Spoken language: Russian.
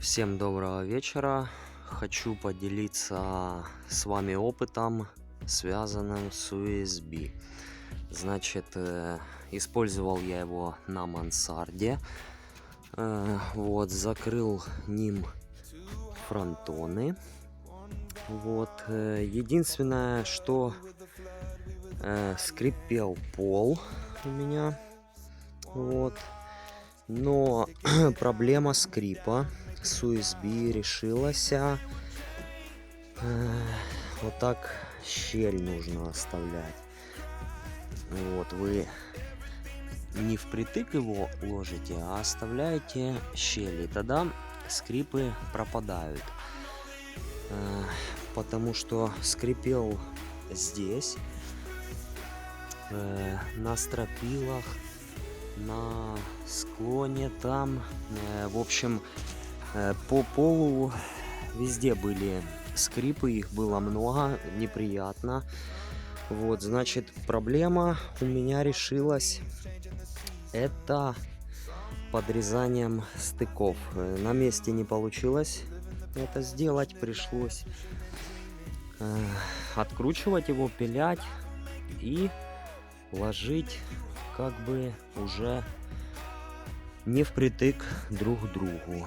Всем доброго вечера. Хочу поделиться с вами опытом, связанным с USB. Значит, использовал я его на мансарде. Вот, закрыл ним фронтоны. Вот, единственное, что скрипел пол у меня. Вот. Но проблема скрипа с USB решилась. Вот так щель нужно оставлять. Вот, вы не впритык его ложите, а оставляете щели. Тогда скрипы пропадают. Потому что скрипел здесь, на стропилах, на склоне там, в общем, по полу везде были скрипы, их было много, неприятно. Вот, значит, проблема у меня решилась это подрезанием стыков. На месте не получилось это сделать, пришлось откручивать его, пилять и ложить как бы уже не впритык друг к другу.